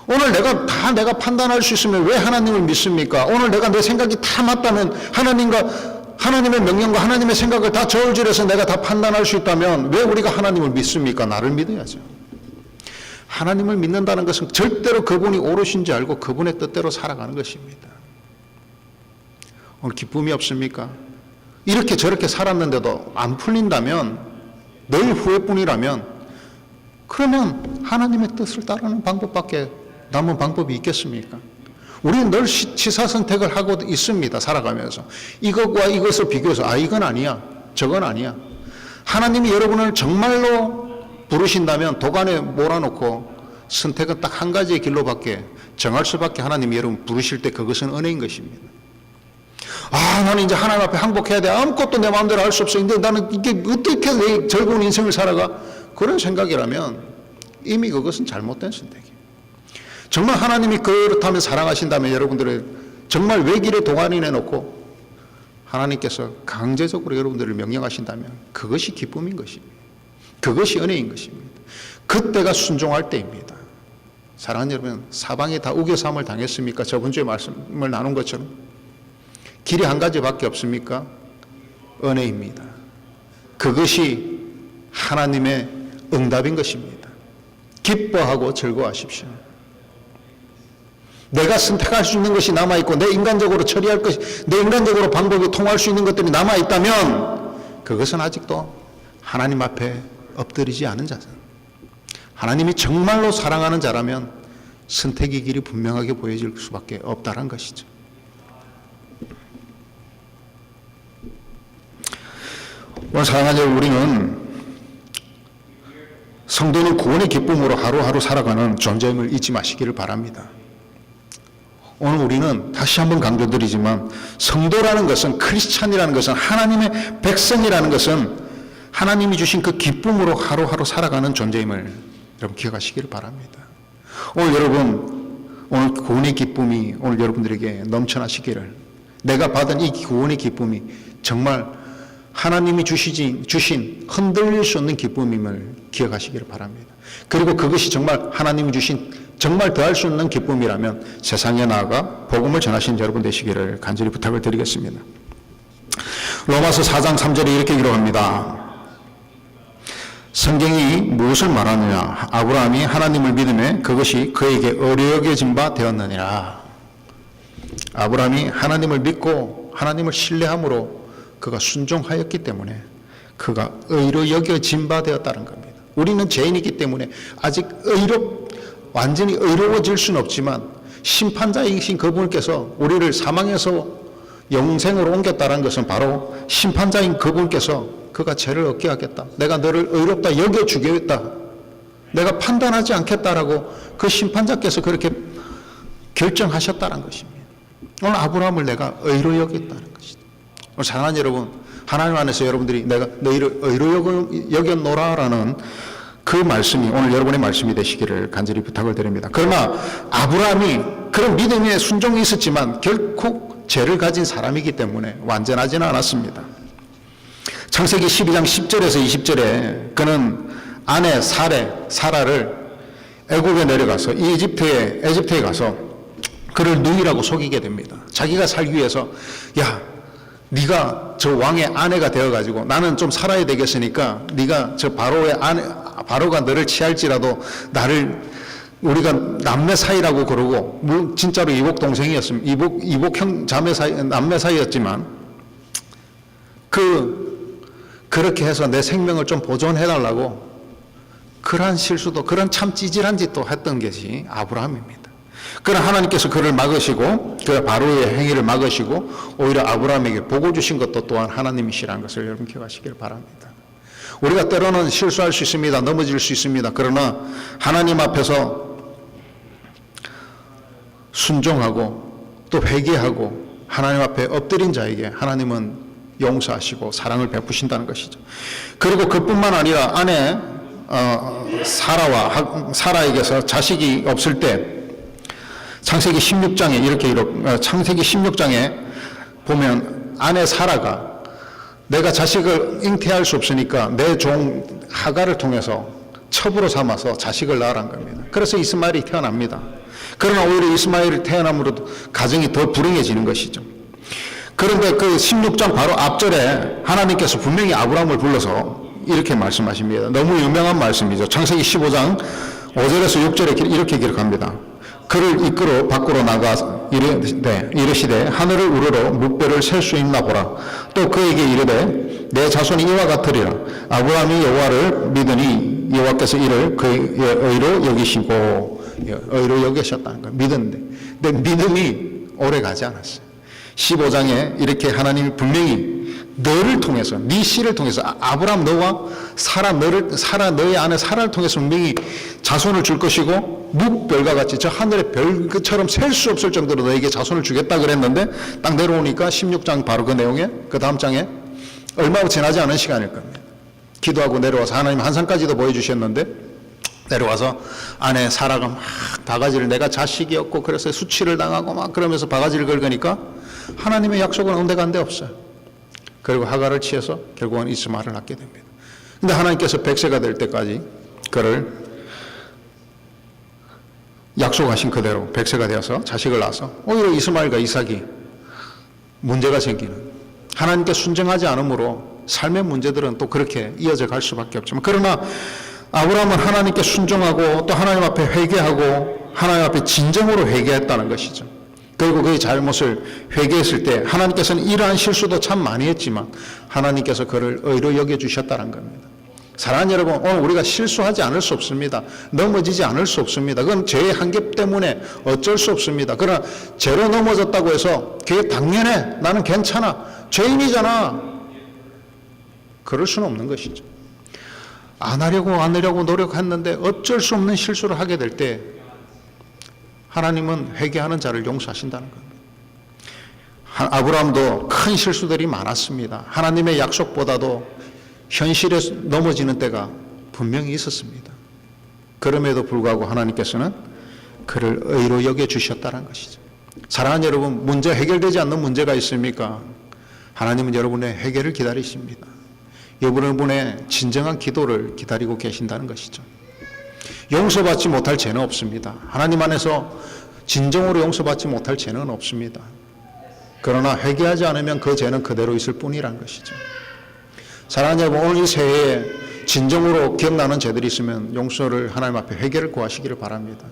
오늘 내가 판단할 수 있으면 왜 하나님을 믿습니까? 오늘 내가 내 생각이 다 맞다면 하나님의 명령과 하나님의 생각을 다 저울질해서 내가 다 판단할 수 있다면 왜 우리가 하나님을 믿습니까? 나를 믿어야죠. 하나님을 믿는다는 것은 절대로 그분이 옳으신지 알고 그분의 뜻대로 살아가는 것입니다. 오늘 기쁨이 없습니까? 이렇게 저렇게 살았는데도 안 풀린다면 늘 후회뿐이라면 그러면 하나님의 뜻을 따르는 방법밖에 남은 방법이 있겠습니까? 우리는 늘 취사선택을 하고 있습니다. 살아가면서 이것과 이것을 비교해서 이건 아니야 저건 아니야. 하나님이 여러분을 정말로 부르신다면 도관에 몰아놓고 선택은 딱 한 가지의 길로밖에 정할 수밖에 하나님이 여러분 부르실 때 그것은 은혜인 것입니다. 나는 이제 하나님 앞에 항복해야 돼. 아무것도 내 마음대로 할 수 없어. 근데 나는 이게 어떻게 내 즐거운 인생을 살아가? 그런 생각이라면 이미 그것은 잘못된 선택이에요. 정말 하나님이 그렇다면 사랑하신다면 여러분들을 정말 외길에 동안이 내놓고 하나님께서 강제적으로 여러분들을 명령하신다면 그것이 기쁨인 것입니다. 그것이 은혜인 것입니다. 그때가 순종할 때입니다. 사랑하는 여러분, 사방에 다 우겨삼을 당했습니까? 저번 주에 말씀을 나눈 것처럼 길이 한 가지밖에 없습니까? 은혜입니다. 그것이 하나님의 응답인 것입니다. 기뻐하고 즐거워하십시오. 내가 선택할 수 있는 것이 남아있고 내 인간적으로 처리할 것이 내 인간적으로 방법이 통할 수 있는 것들이 남아있다면 그것은 아직도 하나님 앞에 엎드리지 않은 자다. 하나님이 정말로 사랑하는 자라면 선택의 길이 분명하게 보여질 수밖에 없다는 것이죠. 오늘 사랑하는 우리는 성도는 구원의 기쁨으로 하루하루 살아가는 존재임을 잊지 마시기를 바랍니다. 오늘 우리는 다시 한번 강조드리지만 성도라는 것은, 크리스찬이라는 것은, 하나님의 백성이라는 것은 하나님이 주신 그 기쁨으로 하루하루 살아가는 존재임을 여러분 기억하시기를 바랍니다. 오늘 여러분, 오늘 구원의 기쁨이 오늘 여러분들에게 넘쳐나시기를, 내가 받은 이 구원의 기쁨이 정말 하나님이 주신 흔들릴 수 없는 기쁨임을 기억하시기를 바랍니다. 그리고 그것이 정말 하나님이 주신 정말 더할 수 없는 기쁨이라면 세상에 나아가 복음을 전하신 여러분 되시기를 간절히 부탁을 드리겠습니다. 로마서 4장 3절에 이렇게 기록합니다. 성경이 무엇을 말하느냐? 아브라함이 하나님을 믿음에 그것이 그에게 어려여겨진 바 되었느니라. 아브라함이 하나님을 믿고 하나님을 신뢰함으로 그가 순종하였기 때문에 그가 의로 여겨진 바 되었다는 겁니다. 우리는 죄인이기 때문에 아직 완전히 의로워질 수는 없지만 심판자이신 그분께서 우리를 사망에서 영생으로 옮겼다는 것은 바로 심판자인 그분께서 그가 죄를 얻게 하겠다, 내가 너를 의롭다 여겨주겠다, 내가 판단하지 않겠다라고 그 심판자께서 그렇게 결정하셨다는 것입니다. 오늘 아브라함을 내가 의로 여겼다는 것이다. 오늘 사랑하는 여러분, 하나님 안에서 여러분들이 내가 너희를 의로 여겼노라라는 그 말씀이 오늘 여러분의 말씀이 되시기를 간절히 부탁을 드립니다. 그러나 아브라함이 그런 믿음의 순종이 있었지만 결코 죄를 가진 사람이기 때문에 완전하지는 않았습니다. 창세기 12장 10절에서 20절에 그는 아내 사라를 애굽에 내려가서 에집트에 가서 그를 누이라고 속이게 됩니다. 자기가 살기 위해서, 야, 네가 저 왕의 아내가 되어가지고 나는 좀 살아야 되겠으니까 네가 저 바로가 너를 취할지라도 우리가 남매 사이라고 그러고, 진짜로 이복 동생이었습니다. 이복형 자매 사이, 남매 사이였지만 그렇게 해서 내 생명을 좀 보존해달라고 그러한 실수도, 그런 참 찌질한 짓도 했던 것이 아브라함입니다. 그러나 하나님께서 그를 막으시고 그 바로의 행위를 막으시고 오히려 아브라함에게 복을 주신 것도 또한 하나님이시라는 것을 여러분 기억하시길 바랍니다. 우리가 때로는 실수할 수 있습니다. 넘어질 수 있습니다. 그러나 하나님 앞에서 순종하고 또 회개하고 하나님 앞에 엎드린 자에게 하나님은 용서하시고 사랑을 베푸신다는 것이죠. 그리고 그뿐만 아니라 아내 사라에게서 자식이 없을 때 창세기 16장에 보면 아내 사라가 내가 자식을 잉태할 수 없으니까 내 종 하갈을 통해서 첩으로 삼아서 자식을 낳으란 겁니다. 그래서 이스마엘이 태어납니다. 그러나 오히려 이스마엘이 태어남으로 가정이 더 불행해지는 것이죠. 그런데 그 16장 바로 앞절에 하나님께서 분명히 아브라함을 불러서 이렇게 말씀하십니다. 너무 유명한 말씀이죠. 창세기 15장 5절에서 6절에 이렇게 기록합니다. 그를 이끌어 밖으로 나가 이르시되 하늘을 우러러 뭇별을 셀 수 있나 보라. 또 그에게 이르되 내 자손이 이와 같으리라. 아브라함이 여호와를 믿으니 여호와께서 이를 그의 의로 여기시고, 의로 여기셨다는 걸 믿었는데, 근데 믿음이 오래 가지 않았어요. 15장에 이렇게 하나님이 분명히 너를 통해서, 네 씨를 통해서, 아브라함 너와 사라 너의 아내 사라를 통해서 분명히 자손을 줄 것이고 뭇별과 같이 저 하늘의 별처럼 셀 수 없을 정도로 너에게 자손을 주겠다 그랬는데 딱 내려오니까 16장 바로 그 내용에 그 다음 장에 얼마 지나지 않은 시간일 겁니다. 기도하고 내려와서 하나님 한상까지도 보여주셨는데 내려와서 아내 사라가 막 바가지를, 내가 자식이 없고 그래서 수치를 당하고 막 그러면서 바가지를 긁으니까 하나님의 약속은 응대가 없어요. 그리고 하갈을 취해서 결국은 이스마엘을 낳게 됩니다. 근데 하나님께서 100세가 될 때까지 그를 약속하신 그대로 100세가 되어서 자식을 낳아서 오히려 이스마엘과 이삭이 문제가 생기는, 하나님께 순종하지 않으므로 삶의 문제들은 또 그렇게 이어져 갈 수밖에 없지만, 그러나 아브라함은 하나님께 순종하고 또 하나님 앞에 회개하고 하나님 앞에 진정으로 회개했다는 것이죠. 그리고 그의 잘못을 회개했을 때 하나님께서는 이러한 실수도 참 많이 했지만 하나님께서 그를 의로 여겨주셨다는 겁니다. 사랑하는 여러분, 오늘 우리가 실수하지 않을 수 없습니다. 넘어지지 않을 수 없습니다. 그건 죄의 한계 때문에 어쩔 수 없습니다. 그러나 죄로 넘어졌다고 해서 그게 당연해, 나는 괜찮아, 죄인이잖아, 그럴 수는 없는 것이죠. 안 하려고 노력했는데 어쩔 수 없는 실수를 하게 될 때 하나님은 회개하는 자를 용서하신다는 겁니다. 아브라함도 큰 실수들이 많았습니다. 하나님의 약속보다도 현실에 넘어지는 때가 분명히 있었습니다. 그럼에도 불구하고 하나님께서는 그를 의로 여겨주셨다는 것이죠. 사랑하는 여러분, 문제 해결되지 않는 문제가 있습니까? 하나님은 여러분의 해결을 기다리십니다. 여러분의 진정한 기도를 기다리고 계신다는 것이죠. 용서받지 못할 죄는 없습니다. 하나님 안에서 진정으로 용서받지 못할 죄는 없습니다. 그러나 회개하지 않으면 그 죄는 그대로 있을 뿐이라는 것이죠. 사랑하는 여러분, 오늘 이 새해에 진정으로 기억나는 죄들이 있으면 용서를 하나님 앞에 회개를 구하시기를 바랍니다.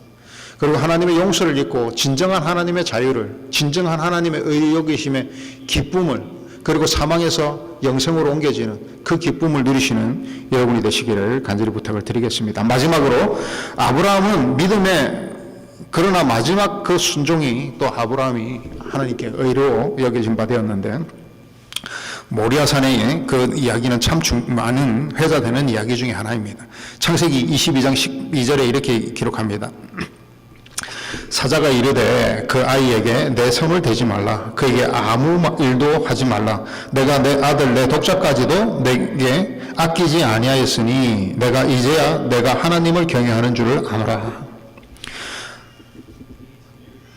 그리고 하나님의 용서를 잊고 진정한 하나님의 자유를, 진정한 하나님의 의리 여기심의 기쁨을, 그리고 사망에서 영생으로 옮겨지는 그 기쁨을 누리시는 여러분이 되시기를 간절히 부탁을 드리겠습니다. 마지막으로 아브라함은 믿음의, 그러나 마지막 그 순종이 또 아브라함이 하나님께 의로 여겨진 바 되었는데, 모리아산의 그 이야기는 참 많은 회자되는 이야기 중에 하나입니다. 창세기 22장 12절에 이렇게 기록합니다. 사자가 이르되 그 아이에게 내 손을 대지 말라. 그에게 아무 일도 하지 말라. 내가 내 아들 내 독자까지도 내게 아끼지 아니하였으니 내가 이제야 내가 하나님을 경외하는 줄을 아노라.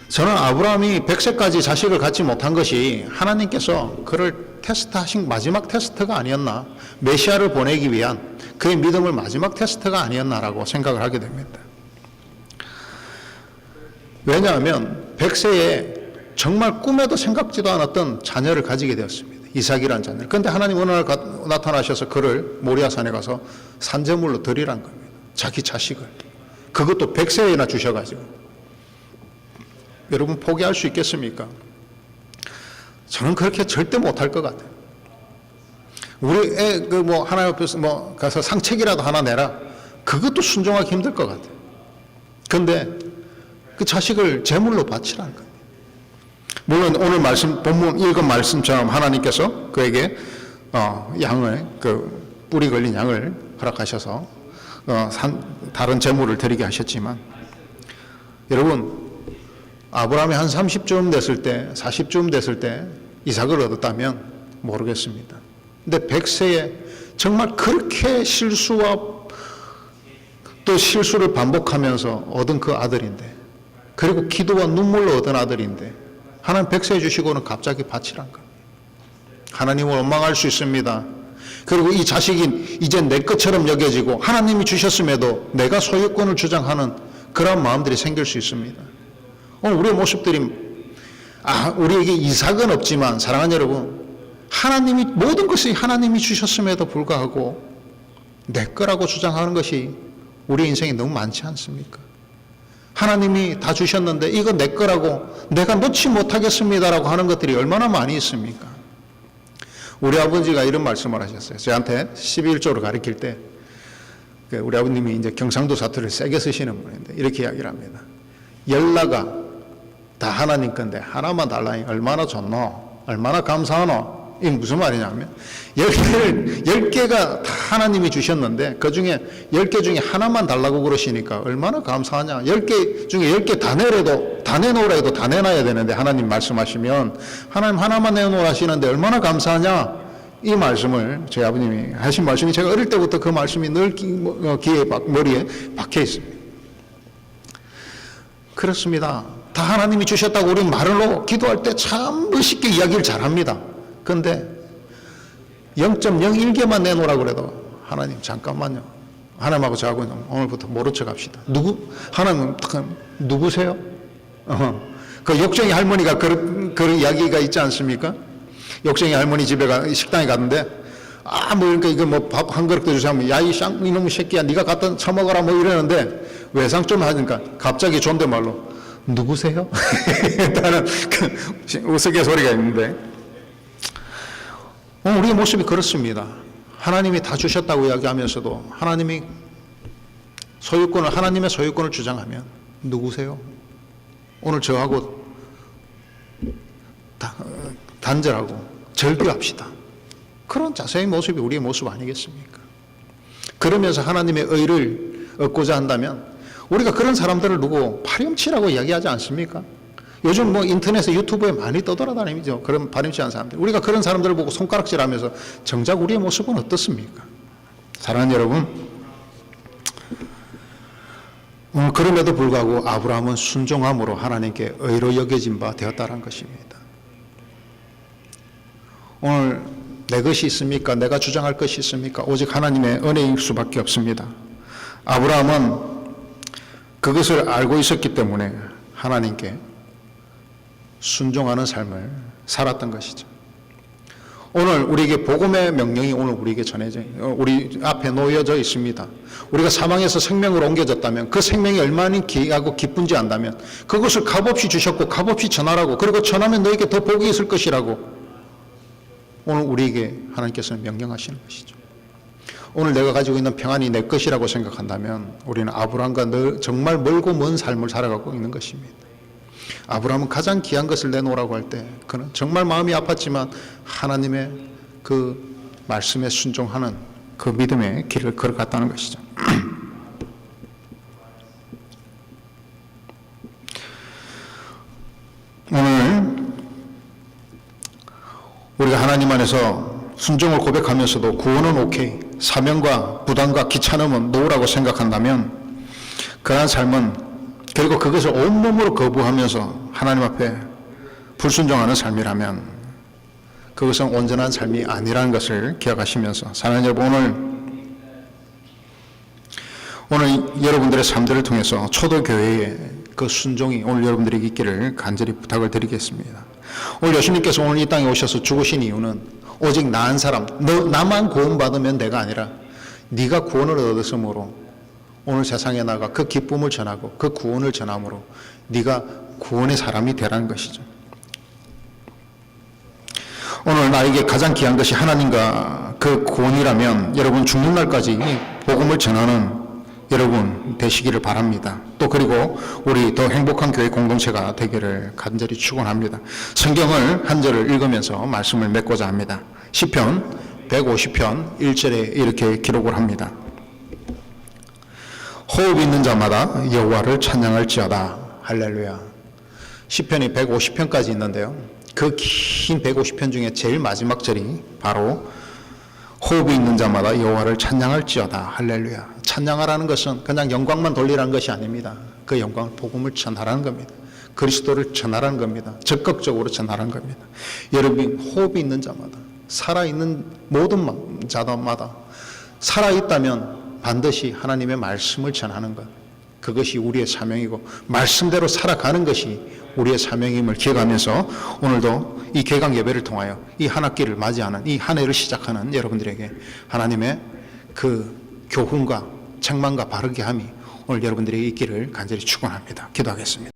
저는 아브라함이 100세까지 자식을 갖지 못한 것이 하나님께서 그를 테스트하신 마지막 테스트가 아니었나, 메시아를 보내기 위한 그의 믿음을 마지막 테스트가 아니었나라고 생각을 하게 됩니다. 왜냐하면 100세에 정말 꿈에도 생각지도 않았던 자녀를 가지게 되었습니다. 이삭이라는 자녀를. 그런데 하나님 어느 날 나타나셔서 그를 모리아산에 가서 산제물로 드리란 겁니다. 자기 자식을. 그것도 100세에나 주셔가지고. 여러분 포기할 수 있겠습니까? 저는 그렇게 절대 못할 것 같아요. 우리 애 하나님 앞에서 가서 상책이라도 하나 내라. 그것도 순종하기 힘들 것 같아요. 그런데 그 자식을 제물로 바치라는 거예요. 물론 오늘 본문 읽은 말씀처럼 하나님께서 그에게 양을, 그 뿌리 걸린 양을 허락하셔서 다른 제물을 드리게 하셨지만, 여러분 아브라함이 한 30쯤 됐을 때, 40쯤 됐을 때 이삭을 얻었다면 모르겠습니다. 근데 100세에 정말 그렇게 실수와 또 실수를 반복하면서 얻은 그 아들인데, 그리고 기도와 눈물로 얻은 아들인데 하나님 100세 주시고는 갑자기 바치란 거예요. 하나님을 원망할 수 있습니다. 그리고 이 자식이 이제 내 것처럼 여겨지고 하나님이 주셨음에도 내가 소유권을 주장하는 그런 마음들이 생길 수 있습니다. 오늘 우리의 모습들이, 우리에게 이삭은 없지만 사랑하는 여러분, 하나님이 모든 것이 하나님이 주셨음에도 불구하고 내 거라고 주장하는 것이 우리 인생에 너무 많지 않습니까? 하나님이 다 주셨는데 이거 내 거라고 내가 놓지 못하겠습니다라고 하는 것들이 얼마나 많이 있습니까? 우리 아버지가 이런 말씀을 하셨어요. 저한테 11조를 가르칠 때, 우리 아버님이 이제 경상도 사투리를 세게 쓰시는 분인데 이렇게 이야기를 합니다. 열나가 다 하나님 건데 하나만 달라니 얼마나 좋노? 얼마나 감사하노? 이게 무슨 말이냐면 10개가 다 하나님이 주셨는데 그 중에 10개 중에 하나만 달라고 그러시니까 얼마나 감사하냐. 10개 중에 10개 다 내놓으라 해도 다 내놔야 되는데 하나님 말씀하시면 하나님 하나만 내놓으라 하시는데 얼마나 감사하냐. 이 말씀을 저희 아버님이 하신 말씀이 제가 어릴 때부터 그 말씀이 늘 머리에 박혀 있습니다. 그렇습니다. 다 하나님이 주셨다고 우리 말로 기도할 때 참 멋있게 이야기를 잘합니다. 그런데 0.01개만 내놓으라고 그래도 하나님 잠깐만요. 하나님하고 저하고 오늘부터 모른 척 합시다. 하나님 누구세요? 그 욕쟁이 할머니가 그런 이야기가 있지 않습니까? 욕쟁이 할머니 집에 식당에 갔는데 그러니까 이거 밥 한 그릇 더 주세요 하면, 야, 이놈의 새끼야, 네가 갖다 처먹어라 이러는데 외상 좀 하니까 갑자기 존댓말로 누구세요? 라는 그 우스갯소리가 있는데, 우리의 모습이 그렇습니다. 하나님이 다 주셨다고 이야기하면서도 하나님의 소유권을 주장하면 누구세요? 오늘 저하고 단절하고 절규합시다. 그런 자세의 모습이 우리의 모습 아니겠습니까? 그러면서 하나님의 의를 얻고자 한다면 우리가 그런 사람들을 두고 파렴치라고 이야기하지 않습니까? 요즘 뭐 인터넷에 유튜브에 많이 떠돌아다니죠. 그런 파렴치한 사람들. 우리가 그런 사람들을 보고 손가락질하면서 정작 우리의 모습은 어떻습니까? 사랑하는 여러분, 그럼에도 불구하고 아브라함은 순종함으로 하나님께 의로 여겨진 바 되었다는 것입니다. 오늘 내 것이 있습니까? 내가 주장할 것이 있습니까? 오직 하나님의 은혜일 수밖에 없습니다. 아브라함은 그것을 알고 있었기 때문에 하나님께 순종하는 삶을 살았던 것이죠. 오늘 우리에게 복음의 명령이 오늘 우리에게 전해져 우리 앞에 놓여져 있습니다. 우리가 사망에서 생명으로 옮겨졌다면 그 생명이 얼마나 귀하고 기쁜지 안다면 그것을 값없이 주셨고 값없이 전하라고, 그리고 전하면 너에게 더 복이 있을 것이라고 오늘 우리에게 하나님께서는 명령하시는 것이죠. 오늘 내가 가지고 있는 평안이 내 것이라고 생각한다면 우리는 아브라함과 정말 멀고 먼 삶을 살아가고 있는 것입니다. 아브라함은 가장 귀한 것을 내놓으라고 할 때 그는 정말 마음이 아팠지만 하나님의 그 말씀에 순종하는 그 믿음의 길을 걸어갔다는 것이죠. 오늘 우리가 하나님 안에서 순종을 고백하면서도 구원은 오케이, 사명과 부담과 귀찮음은 노라고 생각한다면 그러한 삶은 결국 그것을 온몸으로 거부하면서 하나님 앞에 불순종하는 삶이라면 그것은 온전한 삶이 아니라는 것을 기억하시면서, 사랑하는 여러분, 오늘 여러분들의 삶들을 통해서 초도교회의 그 순종이 오늘 여러분들에게 있기를 간절히 부탁을 드리겠습니다. 오늘 예수님께서 오늘 이 땅에 오셔서 죽으신 이유는 오직 나은 사람, 나만 구원받으면 내가 아니라 네가 구원을 얻었으므로 오늘 세상에 나가 그 기쁨을 전하고 그 구원을 전함으로 네가 구원의 사람이 되라는 것이죠. 오늘 나에게 가장 귀한 것이 하나님과 그 구원이라면 여러분 죽는 날까지 복음을 전하는 여러분 되시기를 바랍니다. 또 그리고 우리 더 행복한 교회 공동체가 되기를 간절히 축원합니다. 성경을 한 절을 읽으면서 말씀을 맺고자 합니다. 시편 150편 1절에 이렇게 기록을 합니다. 호흡 있는 자마다 여호와를 찬양할지어다. 할렐루야. 시편이 150편까지 있는데요, 그 긴 150편 중에 제일 마지막 절이 바로 호흡이 있는 자마다 여호와를 찬양할지어다. 할렐루야. 찬양하라는 것은 그냥 영광만 돌리라는 것이 아닙니다. 그 영광을 복음을 전하라는 겁니다. 그리스도를 전하라는 겁니다. 적극적으로 전하라는 겁니다. 여러분, 호흡이 있는 자마다, 살아있는 모든 자마다 살아있다면 반드시 하나님의 말씀을 전하는 것, 그것이 우리의 사명이고 말씀대로 살아가는 것이 우리의 사명임을 기억하면서 오늘도 이 개강 예배를 통하여 이 한 학기를 맞이하는, 이 한 해를 시작하는 여러분들에게 하나님의 그 교훈과 책망과 바르게 함이 오늘 여러분들에게 있기를 간절히 축원합니다. 기도하겠습니다.